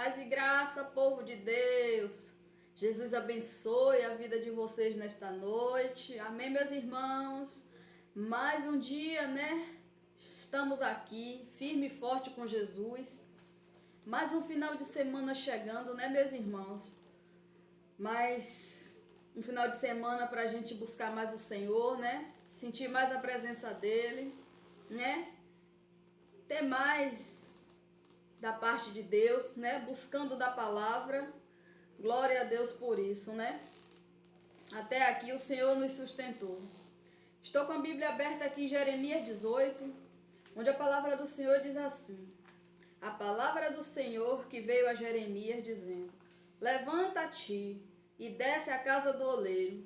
Paz e graça, povo de Deus. Jesus abençoe a vida de vocês nesta noite. Amém, meus irmãos. Mais um dia, né? Estamos aqui, firme e forte com Jesus. Mais um final de semana chegando, né, meus irmãos? Mais um final de semana para a gente buscar mais o Senhor, né? Sentir mais a presença dEle, né? Ter mais da parte de Deus, né? Buscando da palavra. Glória a Deus por isso, né? Até aqui o Senhor nos sustentou. Estou com a Bíblia aberta aqui em Jeremias 18, onde a palavra do Senhor diz assim: a palavra do Senhor que veio a Jeremias dizendo: levanta-te e desce à casa do oleiro,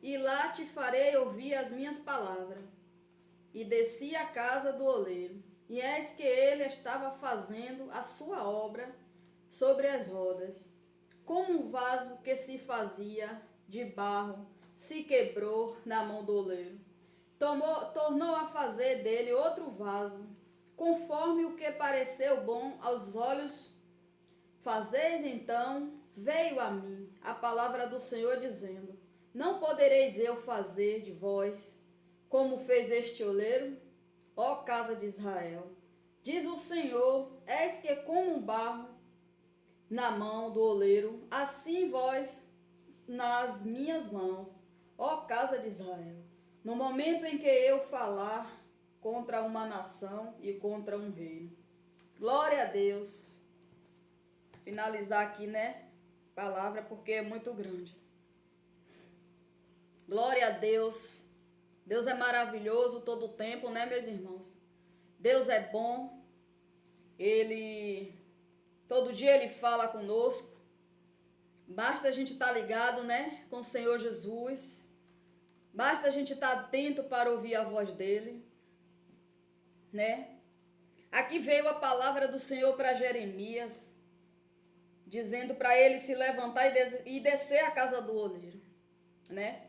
e lá te farei ouvir as minhas palavras. E desci à casa do oleiro, e eis que ele estava fazendo a sua obra sobre as rodas. Como um vaso que se fazia de barro se quebrou na mão do oleiro. Tornou a fazer dele outro vaso, conforme o que pareceu bom aos olhos. Fazeis então, veio a mim a palavra do Senhor dizendo: não podereis eu fazer de vós como fez este oleiro, ó casa de Israel? Diz o Senhor: eis que como um barro na mão do oleiro, assim vós nas minhas mãos, ó casa de Israel. No momento em que eu falar contra uma nação e contra um reino. Glória a Deus. Finalizar aqui, né? Palavra, porque é muito grande. Glória a Deus. Deus é maravilhoso todo o tempo, né, meus irmãos? Deus é bom. Todo dia Ele fala conosco. Basta a gente estar ligado, né, com o Senhor Jesus. Basta a gente estar atento para ouvir a voz dEle, né? Aqui veio a palavra do Senhor para Jeremias, dizendo para ele se levantar e descer à casa do oleiro, né?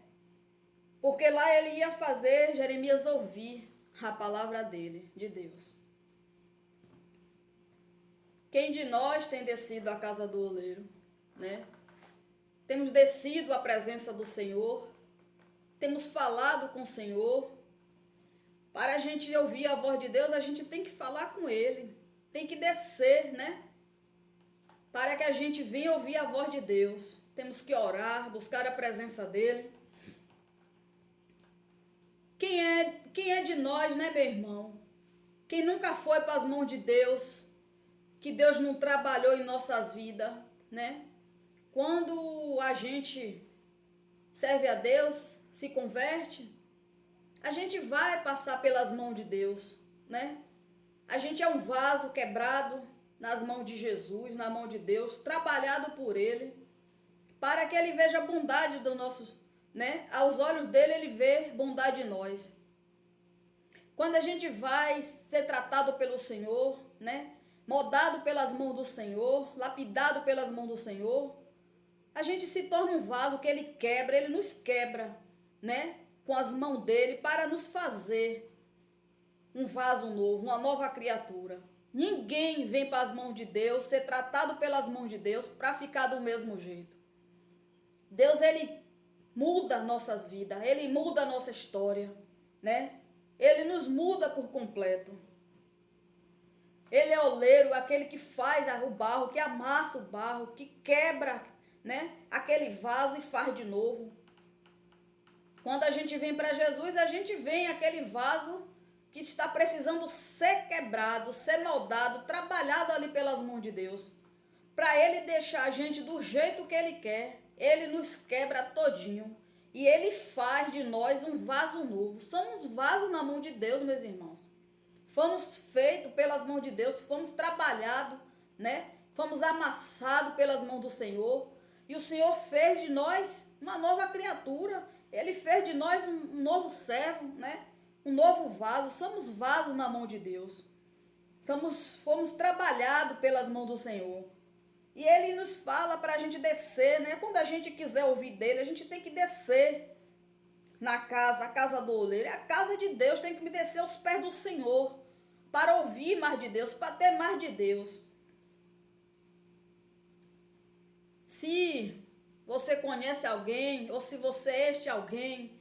Porque lá ele ia fazer Jeremias ouvir a palavra dele, de Deus. Quem de nós tem descido à casa do oleiro, né? Temos descido à presença do Senhor, temos falado com o Senhor. Para a gente ouvir a voz de Deus, a gente tem que falar com Ele, tem que descer, né? Para que a gente venha ouvir a voz de Deus, temos que orar, buscar a presença dEle. Quem é de nós, né, meu irmão? Quem nunca foi para as mãos de Deus, que Deus não trabalhou em nossas vidas, né? Quando a gente serve a Deus, se converte, a gente vai passar pelas mãos de Deus, né? A gente é um vaso quebrado nas mãos de Jesus, na mão de Deus, trabalhado por Ele, para que Ele veja a bondade do nosso, né? Aos olhos dele, Ele vê bondade em nós. Quando a gente vai ser tratado pelo Senhor, né? Modado pelas mãos do Senhor, lapidado pelas mãos do Senhor, a gente se torna um vaso que Ele quebra, Ele nos quebra, né? Com as mãos dele para nos fazer um vaso novo, uma nova criatura. Ninguém vem para as mãos de Deus, ser tratado pelas mãos de Deus para ficar do mesmo jeito. Deus, Ele muda nossas vidas, Ele muda a nossa história, né? Ele nos muda por completo. Ele é oleiro, aquele que faz o barro, que amassa o barro, que quebra, né, aquele vaso e faz de novo. Quando a gente vem para Jesus, a gente vem aquele vaso que está precisando ser quebrado, ser moldado, trabalhado ali pelas mãos de Deus, para Ele deixar a gente do jeito que Ele quer. Ele nos quebra todinho e Ele faz de nós um vaso novo. Somos vaso na mão de Deus, meus irmãos. Fomos feitos pelas mãos de Deus, fomos trabalhados, né? Fomos amassados pelas mãos do Senhor. E o Senhor fez de nós uma nova criatura. Ele fez de nós um novo servo, né? Um novo vaso. Somos vasos na mão de Deus. Fomos trabalhados pelas mãos do Senhor. E Ele nos fala para a gente descer, né? Quando a gente quiser ouvir dele, a gente tem que descer na casa, a casa do oleiro. É a casa de Deus, tem que me descer aos pés do Senhor, para ouvir mais de Deus, para ter mais de Deus. Se você conhece alguém, ou se você é este alguém,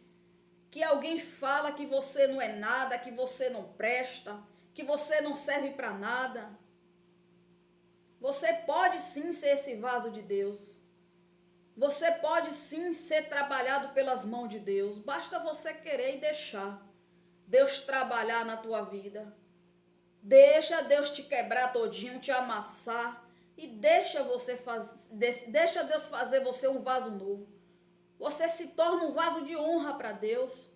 que alguém fala que você não é nada, que você não presta, que você não serve para nada, você pode sim ser esse vaso de Deus. Você pode sim ser trabalhado pelas mãos de Deus. Basta você querer e deixar Deus trabalhar na tua vida. Deixa Deus te quebrar todinho, te amassar. E deixa Deus fazer você um vaso novo. Você se torna um vaso de honra para Deus.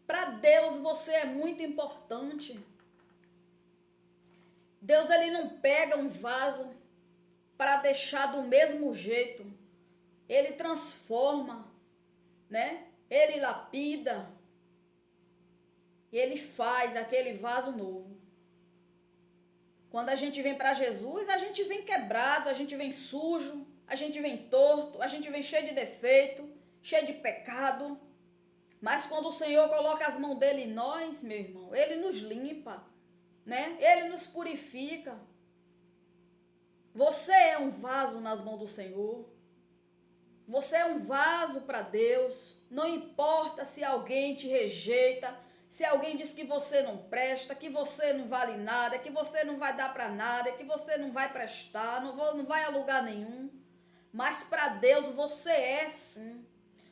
Para Deus você é muito importante. Deus ele não pega um vaso para deixar do mesmo jeito. Ele transforma, né? Ele lapida. E ele faz aquele vaso novo. Quando a gente vem para Jesus, a gente vem quebrado, a gente vem sujo, a gente vem torto, a gente vem cheio de defeito, cheio de pecado. Mas quando o Senhor coloca as mãos dele em nós, meu irmão, ele nos limpa, né? Ele nos purifica. Você é um vaso nas mãos do Senhor. Você é um vaso para Deus. Não importa se alguém te rejeita, se alguém diz que você não presta, que você não vale nada, que você não vai dar para nada, que você não vai prestar, não vai a lugar nenhum. Mas para Deus você é sim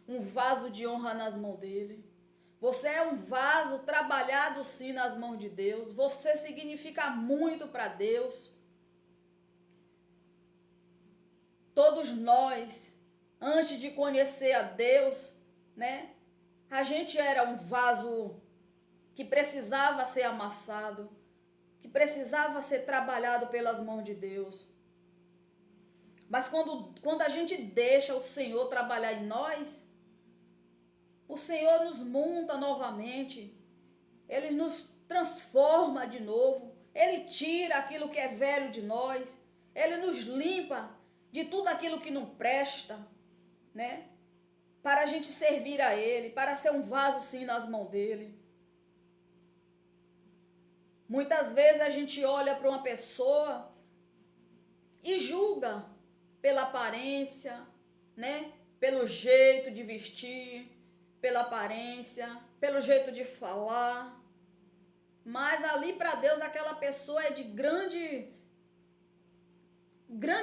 um vaso de honra nas mãos dele. Você é um vaso trabalhado sim nas mãos de Deus. Você significa muito para Deus. Todos nós, antes de conhecer a Deus, né? A gente era um vaso que precisava ser amassado, que precisava ser trabalhado pelas mãos de Deus. Mas quando a gente deixa o Senhor trabalhar em nós, o Senhor nos monta novamente, Ele nos transforma de novo, Ele tira aquilo que é velho de nós, Ele nos limpa de tudo aquilo que não presta, né? Para a gente servir a Ele, para ser um vaso sim nas mãos dEle. Muitas vezes a gente olha para uma pessoa e julga pela aparência, né? Pelo jeito de vestir, pela aparência, pelo jeito de falar. Mas ali para Deus aquela pessoa é de grande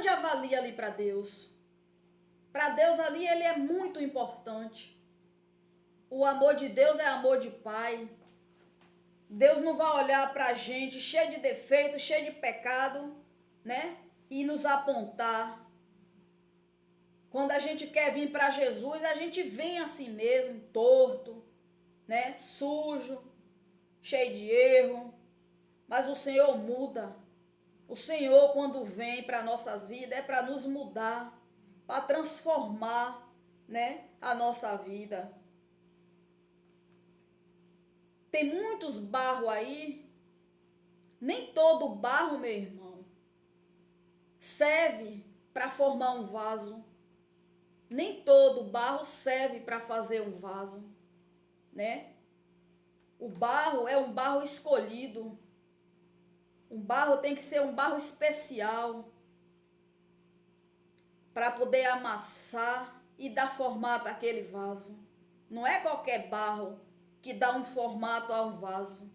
avalia ali para Deus. Para Deus ali ele é muito importante. O amor de Deus é amor de Pai. Deus não vai olhar para a gente cheio de defeito, cheio de pecado, né? E nos apontar. Quando a gente quer vir para Jesus, a gente vem assim mesmo, torto, né? Sujo, cheio de erro. Mas o Senhor muda. O Senhor, quando vem para nossas vidas, é para nos mudar, para transformar, né? A nossa vida. Tem muitos barros aí. Nem todo barro, meu irmão, serve para formar um vaso. Nem todo barro serve para fazer um vaso, né? O barro é um barro escolhido. Um barro tem que ser um barro especial para poder amassar e dar formato àquele vaso. Não é qualquer barro que dá um formato a um vaso.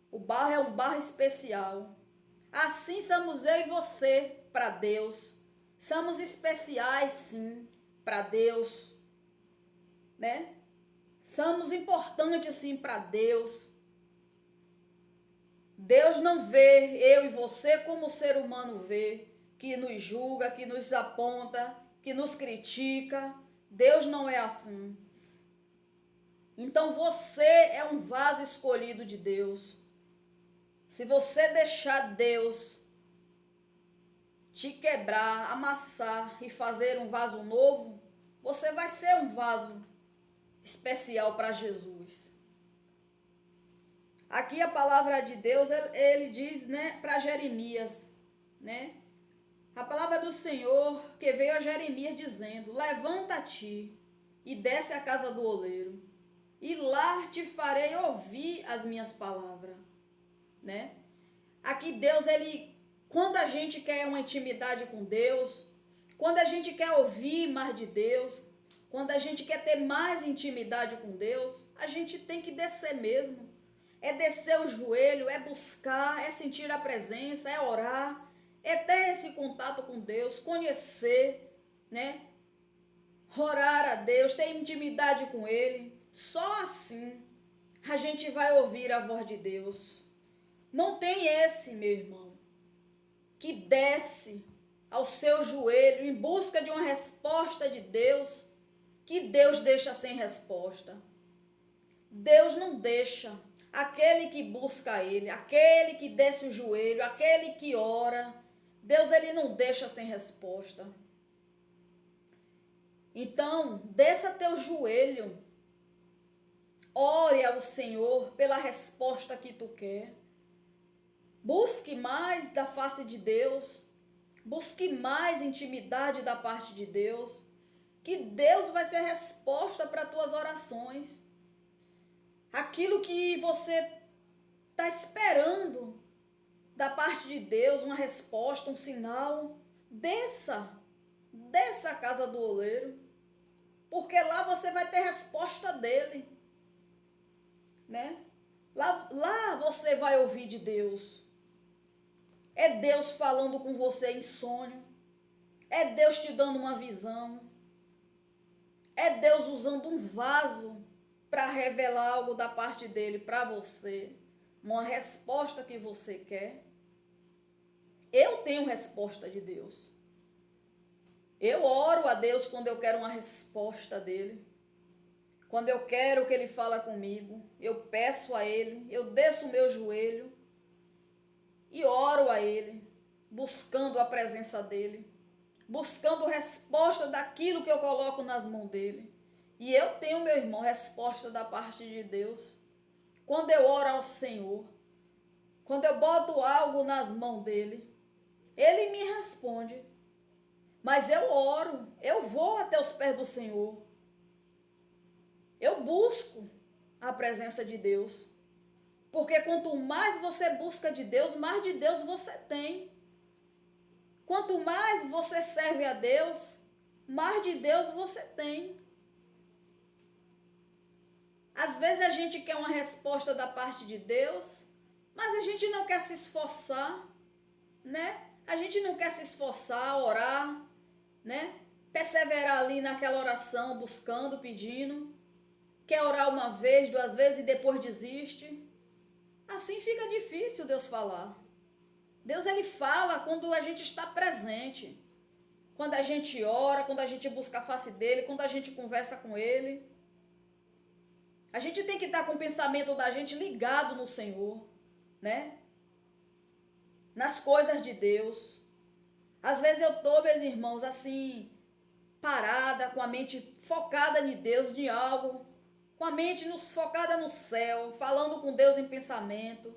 O barro é um barro especial. Assim somos eu e você para Deus. Somos especiais, sim, para Deus, né? Somos importantes, sim, para Deus. Deus não vê eu e você como o ser humano vê, que nos julga, que nos aponta, que nos critica. Deus não é assim. Então você é um vaso escolhido de Deus. Se você deixar Deus te quebrar, amassar e fazer um vaso novo, você vai ser um vaso especial para Jesus. Aqui a palavra de Deus, ele diz, né, para Jeremias, né? A palavra do Senhor que veio a Jeremias dizendo: levanta-te e desce à casa do oleiro, e lá te farei ouvir as minhas palavras, né? Aqui Deus, ele, quando a gente quer uma intimidade com Deus, Quando a gente quer ouvir mais de Deus, quando a gente quer ter mais intimidade com Deus, a gente tem que descer mesmo. É descer o joelho, é buscar, é sentir a presença, é orar, é ter esse contato com Deus, conhecer, né? Orar a Deus, ter intimidade com Ele. Só assim a gente vai ouvir a voz de Deus. Não tem esse, meu irmão, que desce ao seu joelho em busca de uma resposta de Deus, que Deus deixa sem resposta. Deus não deixa. Aquele que busca Ele, aquele que desce o joelho, aquele que ora, Deus ele não deixa sem resposta. Então, desça teu joelho, ore ao Senhor pela resposta que tu quer. Busque mais da face de Deus, busque mais intimidade da parte de Deus, que Deus vai ser resposta para tuas orações. Aquilo que você está esperando da parte de Deus, uma resposta, um sinal, desça a casa do oleiro, porque lá você vai ter resposta dele, né? Lá você vai ouvir de Deus. É Deus falando com você em sonho, é Deus te dando uma visão, é Deus usando um vaso para revelar algo da parte dele para você, uma resposta que você quer. Eu tenho resposta de Deus. Eu oro a Deus quando eu quero uma resposta dele. Quando eu quero que ele fale comigo, eu peço a ele, eu desço o meu joelho e oro a ele, buscando a presença dele, buscando resposta daquilo que eu coloco nas mãos dele. E eu tenho, meu irmão, resposta da parte de Deus. Quando eu oro ao Senhor, quando eu boto algo nas mãos dele, ele me responde. Mas eu oro, eu vou até os pés do Senhor. Eu busco a presença de Deus. Porque quanto mais você busca de Deus, mais de Deus você tem. Quanto mais você serve a Deus, mais de Deus você tem. Às vezes a gente quer uma resposta da parte de Deus, mas a gente não quer se esforçar, né? A gente não quer se esforçar, orar, né? Perseverar ali naquela oração, buscando, pedindo. Quer orar uma vez, duas vezes e depois desiste. Assim fica difícil Deus falar. Deus ele fala quando a gente está presente. Quando a gente ora, quando a gente busca a face dele, quando a gente conversa com ele. A gente tem que estar com o pensamento da gente ligado no Senhor, né? Nas coisas de Deus. Às vezes eu estou, meus irmãos, assim, parada, com a mente focada em Deus, em algo, com a mente focada no céu, falando com Deus em pensamento.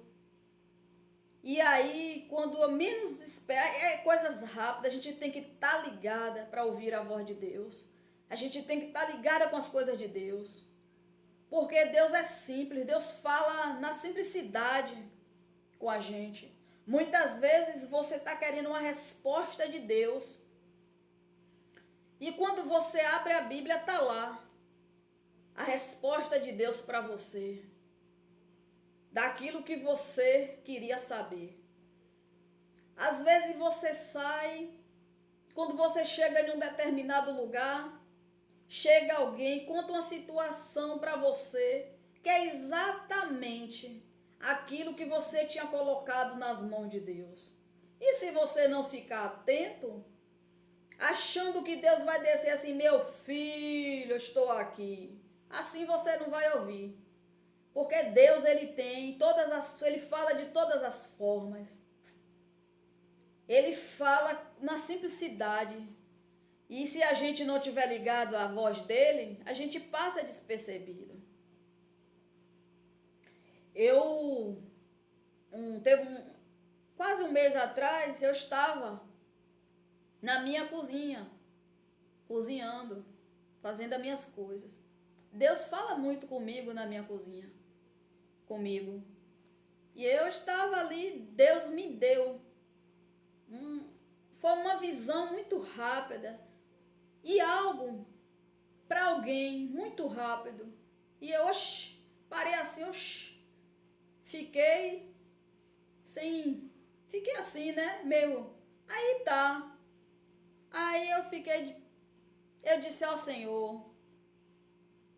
E aí, quando eu menos espera, é coisas rápidas, a gente tem que estar ligada para ouvir a voz de Deus. A gente tem que estar ligada com as coisas de Deus. Porque Deus é simples, Deus fala na simplicidade com a gente. Muitas vezes você está querendo uma resposta de Deus. E quando você abre a Bíblia, está lá a resposta de Deus para você. Daquilo que você queria saber. Às vezes você sai, quando você chega em um determinado lugar, chega alguém, conta uma situação para você, que é exatamente aquilo que você tinha colocado nas mãos de Deus. E se você não ficar atento, achando que Deus vai descer assim, meu filho, eu estou aqui, assim você não vai ouvir. Porque Deus ele tem ele fala de todas as formas. Ele fala na simplicidade. E se a gente não tiver ligado à voz dele, a gente passa despercebido. Quase um mês atrás, eu estava na minha cozinha, cozinhando, fazendo as minhas coisas. Deus fala muito comigo na minha cozinha, comigo. E eu estava ali, Deus me deu foi uma visão muito rápida e algo para alguém muito rápido. E eu, parei assim, fiquei assim, né? Meio, aí tá. Aí eu disse ao Senhor, o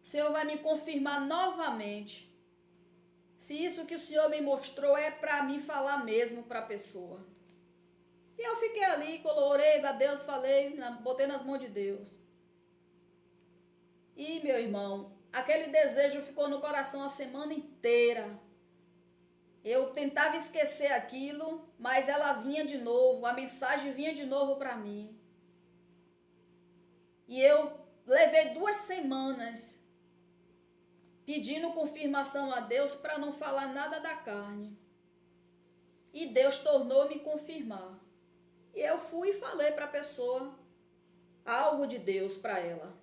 Senhor vai me confirmar novamente se isso que o Senhor me mostrou é para mim falar mesmo para a pessoa. E eu fiquei ali, orei a Deus, falei, botei nas mãos de Deus. E, meu irmão, aquele desejo ficou no coração a semana inteira. Eu tentava esquecer aquilo, mas ela vinha de novo, a mensagem vinha de novo para mim. E eu levei 2 semanas pedindo confirmação a Deus para não falar nada da carne. E Deus tornou me confirmar. E eu fui e falei para a pessoa algo de Deus para ela,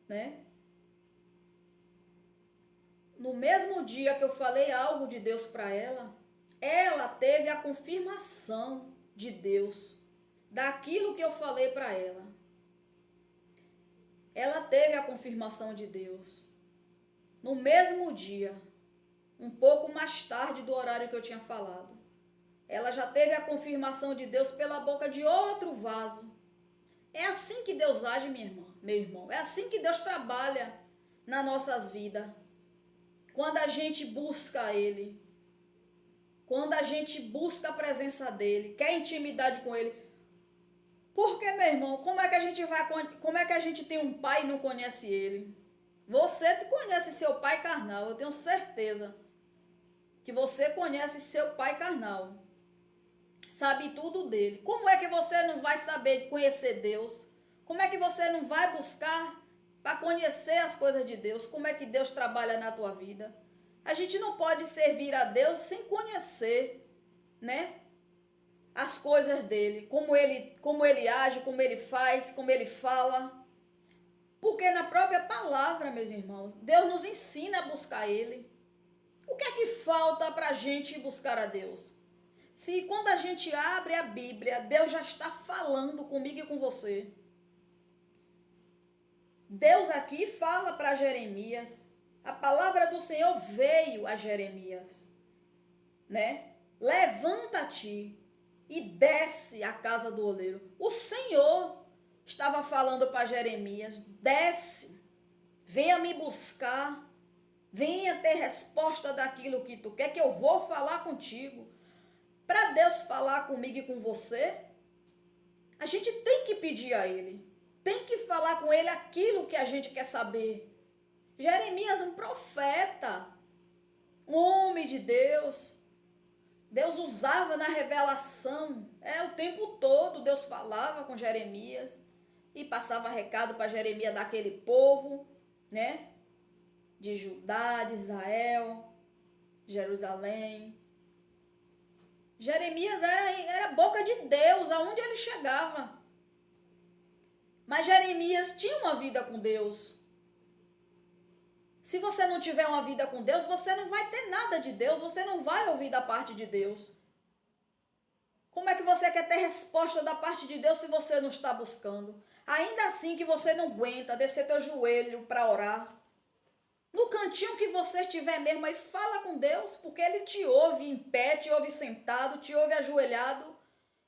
né? No mesmo dia que eu falei algo de Deus para ela, ela teve a confirmação de Deus daquilo que eu falei para ela. Ela teve a confirmação de Deus. No mesmo dia, um pouco mais tarde do horário que eu tinha falado, ela já teve a confirmação de Deus pela boca de outro vaso. É assim que Deus age, minha irmã, meu irmão. É assim que Deus trabalha nas nossas vidas. Quando a gente busca Ele, quando a gente busca a presença dEle, quer intimidade com Ele. Porque, meu irmão, como é que a gente tem um pai e não conhece Ele? Você conhece seu pai carnal, eu tenho certeza que você conhece seu pai carnal. Sabe tudo dele. Como é que você não vai saber conhecer Deus? Como é que você não vai buscar para conhecer as coisas de Deus? Como é que Deus trabalha na tua vida? A gente não pode servir a Deus sem conhecer, né? As coisas dele, como ele age, como ele faz, como ele fala. Porque na própria palavra, meus irmãos, Deus nos ensina a buscar ele. O que é que falta para a gente buscar a Deus? Se quando a gente abre a Bíblia, Deus já está falando comigo e com você. Deus aqui fala para Jeremias. A palavra do Senhor veio a Jeremias, né? Levanta-te e desce à casa do oleiro. O Senhor estava falando para Jeremias, desce, venha me buscar, venha ter resposta daquilo que tu quer, que eu vou falar contigo. Para Deus falar comigo e com você, a gente tem que pedir a Ele. Tem que falar com Ele aquilo que a gente quer saber. Jeremias, um profeta, um homem de Deus. Deus usava na revelação. O tempo todo Deus falava com Jeremias e passava recado para Jeremias daquele povo, né? De Judá, de Israel, Jerusalém. Jeremias era a boca de Deus, aonde ele chegava. Mas Jeremias tinha uma vida com Deus. Se você não tiver uma vida com Deus, você não vai ter nada de Deus, você não vai ouvir da parte de Deus. Como é que você quer ter resposta da parte de Deus se você não está buscando? Ainda assim que você não aguenta descer teu joelho para orar. No cantinho que você estiver mesmo aí, fala com Deus, porque Ele te ouve em pé, te ouve sentado, te ouve ajoelhado.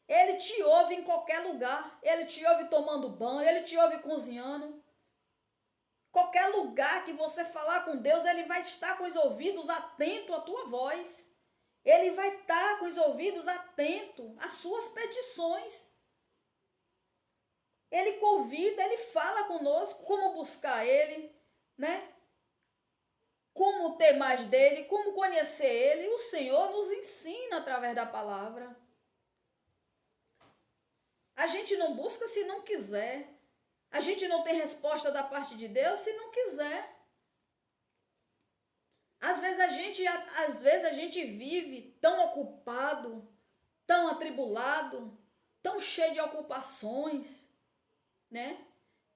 Ele te ouve em qualquer lugar. Ele te ouve tomando banho, Ele te ouve cozinhando. Qualquer lugar que você falar com Deus, Ele vai estar com os ouvidos atentos à tua voz. Ele vai estar com os ouvidos atentos às suas petições. Ele convida, Ele fala conosco como buscar Ele, né? Como ter mais dele, como conhecer ele. O Senhor nos ensina através da palavra. A gente não busca se não quiser. A gente não tem resposta da parte de Deus se não quiser. Às vezes a gente vive tão ocupado, tão atribulado, tão cheio de ocupações, né?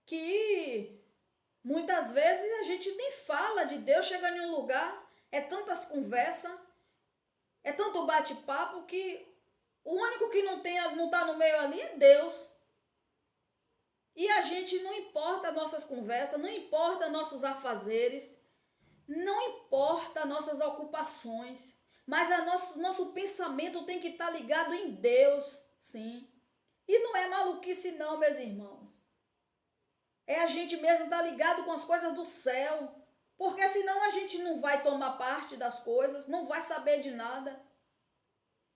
Que muitas vezes a gente nem fala de Deus, chega em um lugar, é tantas conversas, é tanto bate-papo que O único que não está no meio ali é Deus. E a gente não importa nossas conversas, não importa nossos afazeres, não importa nossas ocupações, mas nosso pensamento tem que estar ligado em Deus, sim. E não é maluquice não, meus irmãos. É a gente mesmo estar ligado com as coisas do céu, porque senão a gente não vai tomar parte das coisas, não vai saber de nada.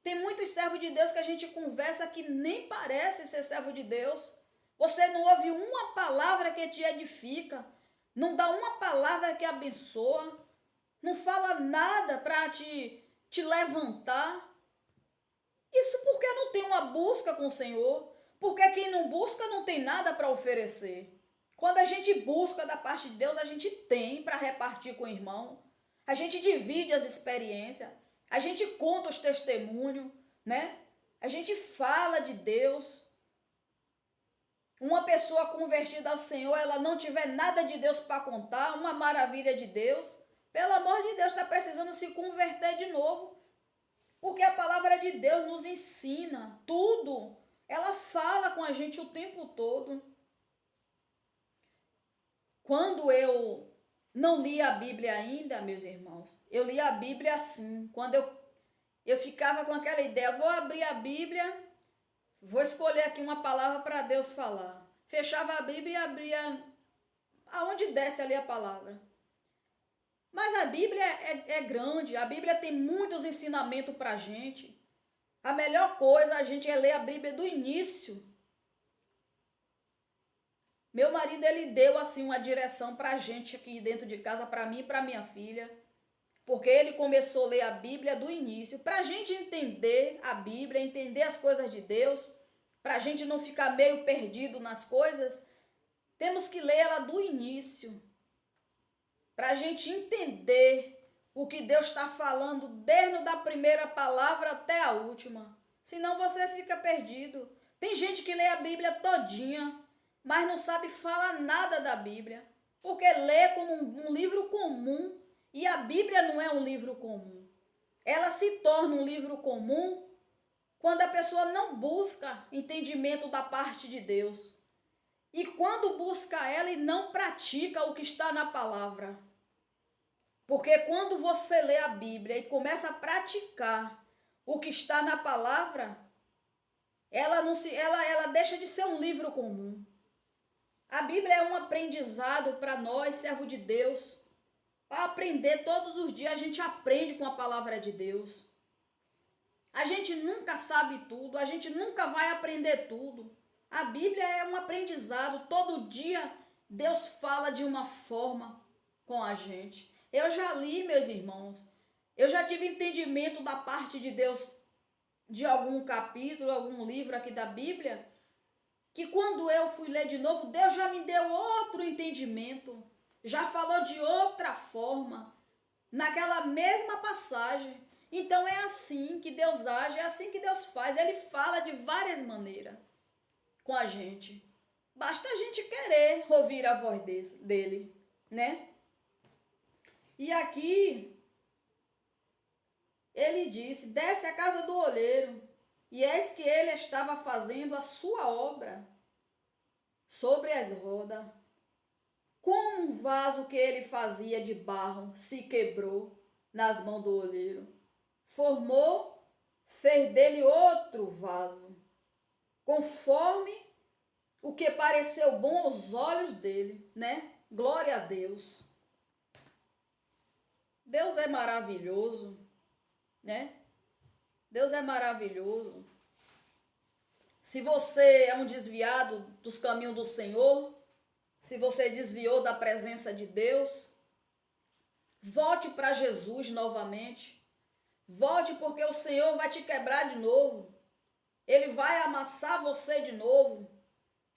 Tem muitos servos de Deus que a gente conversa que nem parece ser servo de Deus. Você não ouve uma palavra que te edifica, não dá uma palavra que abençoa, não fala nada para te levantar. Isso porque não tem uma busca com o Senhor, porque quem não busca não tem nada para oferecer. Quando a gente busca da parte de Deus, a gente tem para repartir com o irmão, a gente divide as experiências, a gente conta os testemunhos, né? A gente fala de Deus. Uma pessoa convertida ao Senhor, ela não tiver nada de Deus para contar, uma maravilha de Deus, pelo amor de Deus, está precisando se converter de novo. Porque a palavra de Deus nos ensina tudo. Ela fala com a gente o tempo todo. Quando eu não li a Bíblia ainda, meus irmãos, eu li a Bíblia assim. Quando eu ficava com aquela ideia, vou abrir a Bíblia, vou escolher aqui uma palavra para Deus falar. Fechava a Bíblia e abria aonde desce ali a palavra. Mas a Bíblia é grande, a Bíblia tem muitos ensinamentos para a gente. A melhor coisa a gente é ler a Bíblia do início. Meu marido, ele deu assim uma direção para a gente aqui dentro de casa, para mim e para minha filha. Porque ele começou a ler a Bíblia do início, para a gente entender a Bíblia, entender as coisas de Deus, para a gente não ficar meio perdido nas coisas, temos que ler ela do início, para a gente entender o que Deus está falando desde a primeira palavra até a última. Senão você fica perdido. Tem gente que lê a Bíblia todinha, mas não sabe falar nada da Bíblia, porque lê como um livro comum, e a Bíblia não é um livro comum. Ela se torna um livro comum quando a pessoa não busca entendimento da parte de Deus. E quando busca ela e não pratica o que está na palavra. Porque quando você lê a Bíblia e começa a praticar o que está na palavra, ela deixa de ser um livro comum. A Bíblia é um aprendizado para nós, servo de Deus. Para aprender todos os dias, a gente aprende com a palavra de Deus. A gente nunca sabe tudo, a gente nunca vai aprender tudo. A Bíblia é um aprendizado, todo dia Deus fala de uma forma com a gente. Eu já li, meus irmãos, eu já tive entendimento da parte de Deus de algum capítulo, algum livro aqui da Bíblia, que quando eu fui ler de novo, Deus já me deu outro entendimento, já falou de outra forma, naquela mesma passagem. Então é assim que Deus age, é assim que Deus faz, Ele fala de várias maneiras com a gente. Basta a gente querer ouvir a voz dele, né? E aqui, ele disse, desce à casa do oleiro, e eis que ele estava fazendo a sua obra sobre as rodas. Como um vaso que ele fazia de barro se quebrou nas mãos do oleiro. Fez dele outro vaso, conforme o que pareceu bom aos olhos dele, né? Glória a Deus. Deus é maravilhoso, né? Deus é maravilhoso. Se você é um desviado dos caminhos do Senhor, se você desviou da presença de Deus, volte para Jesus novamente. Volte, porque o Senhor vai te quebrar de novo. Ele vai amassar você de novo.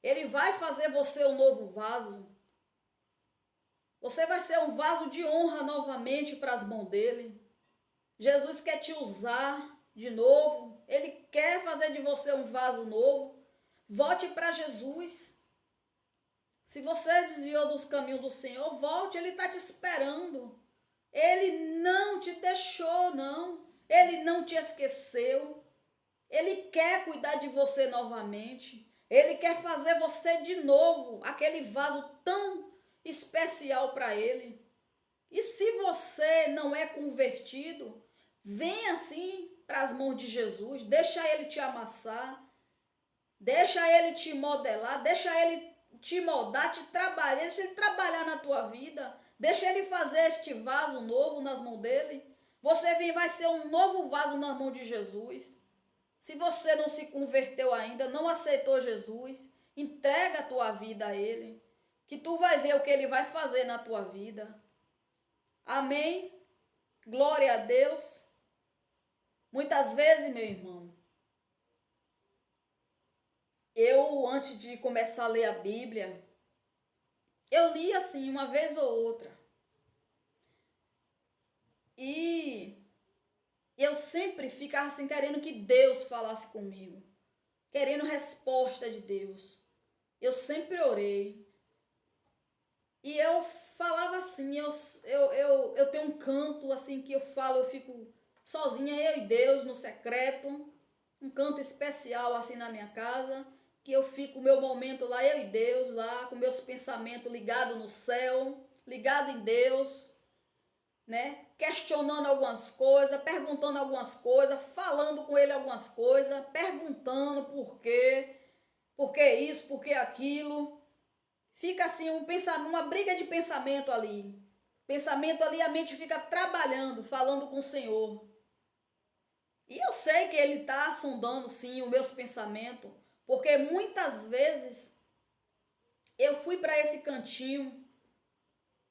Ele vai fazer você um novo vaso. Você vai ser um vaso de honra novamente para as mãos dele. Jesus quer te usar de novo. Ele quer fazer de você um vaso novo. Volte para Jesus. Se você desviou dos caminhos do Senhor, volte. Ele está te esperando. Ele não te deixou, não. Ele não te esqueceu. Ele quer cuidar de você novamente. Ele quer fazer você de novo aquele vaso tão especial para ele. E se você não é convertido, vem assim para as mãos de Jesus, deixa ele te amassar, deixa ele te modelar, deixa ele te moldar, te trabalhar, deixa ele trabalhar na tua vida, deixa ele fazer este vaso novo nas mãos dele. Você vai ser um novo vaso na mão de Jesus. Se você não se converteu ainda, não aceitou Jesus, entrega a tua vida a ele, que tu vai ver o que ele vai fazer na tua vida. Amém? Glória a Deus. Muitas vezes, meu irmão, eu, antes de começar a ler a Bíblia, eu li assim, uma vez ou outra. E eu sempre ficava assim, querendo que Deus falasse comigo, querendo resposta de Deus. Eu sempre orei. E eu falava assim, eu tenho um canto assim que eu falo, eu fico sozinha, eu e Deus, no secreto, um canto especial assim na minha casa, que eu fico o meu momento lá, eu e Deus, lá com meus pensamentos ligados no céu, ligado em Deus, né? Questionando algumas coisas, perguntando algumas coisas, falando com ele algumas coisas, perguntando por que isso, por que aquilo. Fica assim um pensamento, uma briga de pensamento ali. Pensamento ali, a mente fica trabalhando, falando com o Senhor. E eu sei que Ele está sondando sim os meus pensamentos, porque muitas vezes eu fui para esse cantinho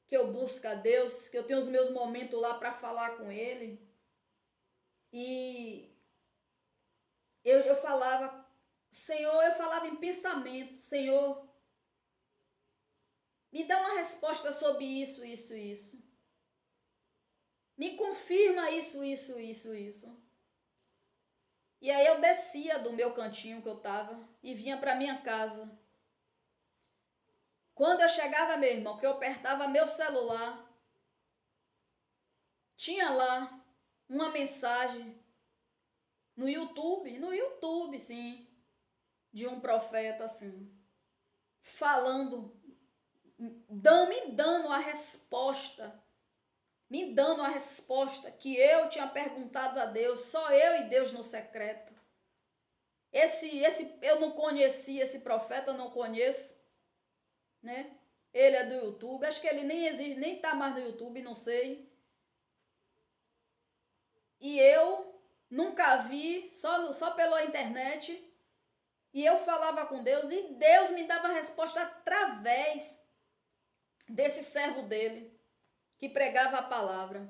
que eu busco a Deus, que eu tenho os meus momentos lá para falar com Ele. E eu falava, Senhor, eu falava em pensamento, Senhor, me dá uma resposta sobre isso, isso, isso. Me confirma isso, isso, isso, isso. E aí eu descia do meu cantinho que eu tava e vinha para minha casa. Quando eu chegava, meu irmão, que eu apertava meu celular, tinha lá uma mensagem no YouTube, sim, de um profeta assim, falando, me dando a resposta que eu tinha perguntado a Deus, só eu e Deus no secreto. Eu não conhecia esse profeta, não conheço, né? Ele é do YouTube, acho que ele nem existe, nem tá mais no YouTube, não sei. E eu nunca vi, só pela internet. E eu falava com Deus e Deus me dava a resposta através desse servo dele, que pregava a palavra.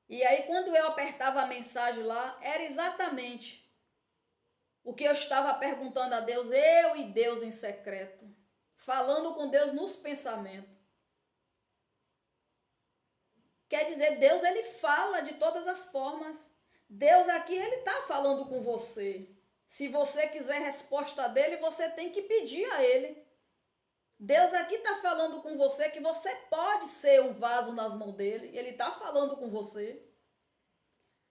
E aí quando eu apertava a mensagem lá, era exatamente o que eu estava perguntando a Deus, eu e Deus em secreto, falando com Deus nos pensamentos. Quer dizer, Deus ele fala de todas as formas. Deus aqui ele está falando com você. Se você quiser resposta dele, você tem que pedir a ele. Deus aqui está falando com você que você pode ser um vaso nas mãos dele. Ele está falando com você.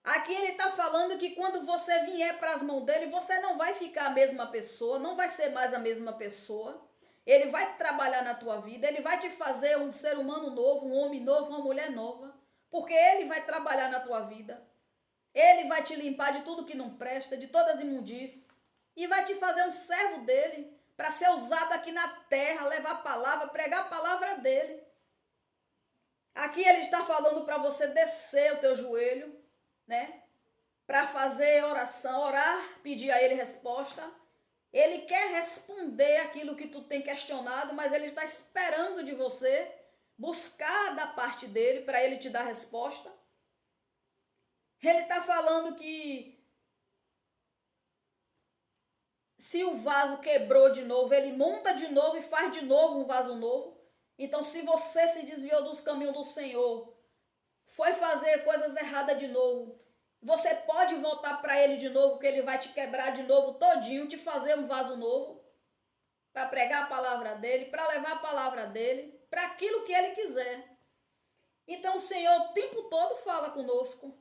Aqui ele está falando que quando você vier para as mãos dele, você não vai ficar a mesma pessoa, não vai ser mais a mesma pessoa. Ele vai trabalhar na tua vida, ele vai te fazer um ser humano novo, um homem novo, uma mulher nova. Porque ele vai trabalhar na tua vida. Ele vai te limpar de tudo que não presta, de todas as imundícias. E vai te fazer um servo dele, para ser usado aqui na terra, levar a palavra, pregar a palavra dele. Aqui ele está falando para você descer o teu joelho, né? Para fazer oração, orar, pedir a ele resposta. Ele quer responder aquilo que tu tem questionado, mas ele está esperando de você buscar da parte dele para ele te dar resposta. Ele está falando que se o vaso quebrou de novo, ele monta de novo e faz de novo um vaso novo. Então, se você se desviou dos caminhos do Senhor, foi fazer coisas erradas de novo, você pode voltar para ele de novo, que ele vai te quebrar de novo todinho, te fazer um vaso novo, para pregar a palavra dele, para levar a palavra dele, para aquilo que ele quiser. Então o Senhor o tempo todo fala conosco.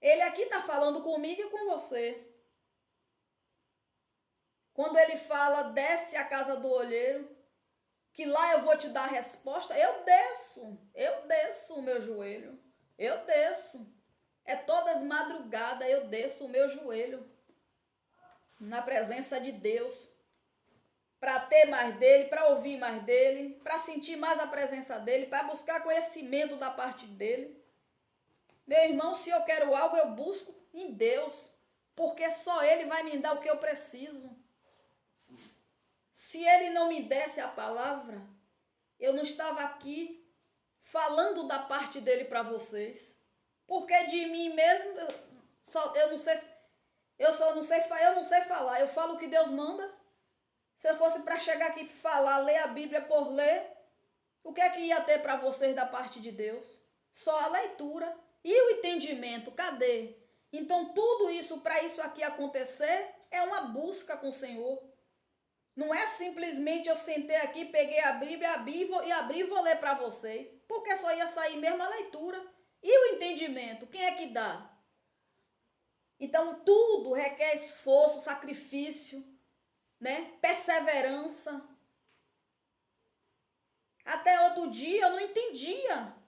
Ele aqui está falando comigo e com você. Quando ele fala, desce à casa do olheiro, que lá eu vou te dar a resposta, eu desço o meu joelho, eu desço. É todas as madrugadas eu desço o meu joelho na presença de Deus, para ter mais dele, para ouvir mais dele, para sentir mais a presença dele, para buscar conhecimento da parte dele. Meu irmão, se eu quero algo, eu busco em Deus, porque só Ele vai me dar o que eu preciso. Se Ele não me desse a palavra, eu não estava aqui falando da parte dele para vocês, porque de mim mesmo eu não sei falar. Eu falo o que Deus manda. Se eu fosse para chegar aqui e falar, ler a Bíblia por ler, o que é que ia ter para vocês da parte de Deus? Só a leitura. E o entendimento, cadê? Então tudo isso, para isso aqui acontecer, é uma busca com o Senhor. Não é simplesmente eu sentei aqui, peguei a Bíblia, abri e vou ler para vocês. Porque só ia sair mesmo a leitura. E o entendimento, quem é que dá? Então tudo requer esforço, sacrifício, né? Perseverança. Até outro dia eu não entendia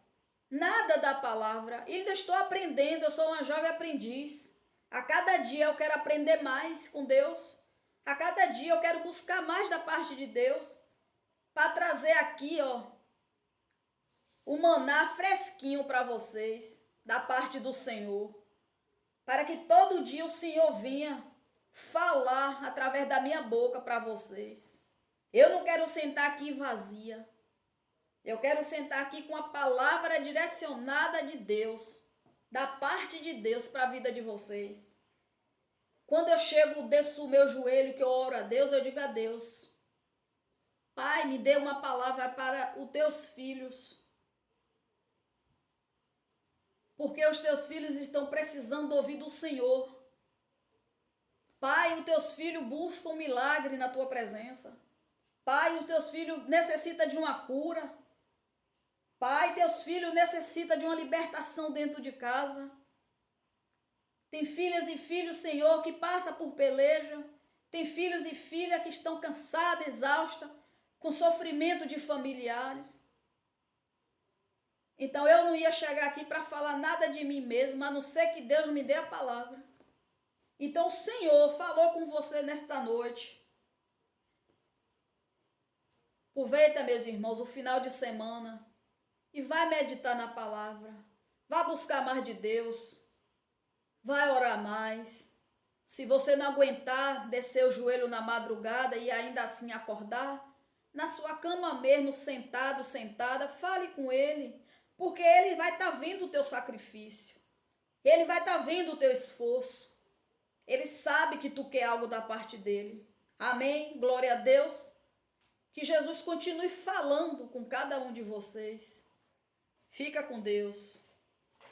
nada da palavra. E ainda estou aprendendo, eu sou uma jovem aprendiz. A cada dia eu quero aprender mais com Deus. A cada dia eu quero buscar mais da parte de Deus. Para trazer aqui, ó, o maná fresquinho para vocês, da parte do Senhor. Para que todo dia o Senhor venha falar através da minha boca para vocês. Eu não quero sentar aqui vazia. Eu quero sentar aqui com a palavra direcionada de Deus, da parte de Deus para a vida de vocês. Quando eu chego, desço o meu joelho, que eu oro a Deus, eu digo a Deus: Pai, me dê uma palavra para os teus filhos. Porque os teus filhos estão precisando ouvir do Senhor. Pai, os teus filhos buscam um milagre na tua presença. Pai, os teus filhos necessitam de uma cura. Pai, teus filhos necessitam de uma libertação dentro de casa. Tem filhas e filhos, Senhor, que passam por peleja. Tem filhos e filhas que estão cansadas, exaustas, com sofrimento de familiares. Então eu não ia chegar aqui para falar nada de mim mesma, a não ser que Deus me dê a palavra. Então o Senhor falou com você nesta noite. Aproveita, meus irmãos, o final de semana e vai meditar na palavra. Vai buscar mais de Deus. Vai orar mais. Se você não aguentar descer o joelho na madrugada e ainda assim acordar, na sua cama mesmo, sentado, sentada, fale com Ele. Porque Ele vai estar vendo o teu sacrifício. Ele vai estar vendo o teu esforço. Ele sabe que tu quer algo da parte dEle. Amém? Glória a Deus. Que Jesus continue falando com cada um de vocês. Fica com Deus.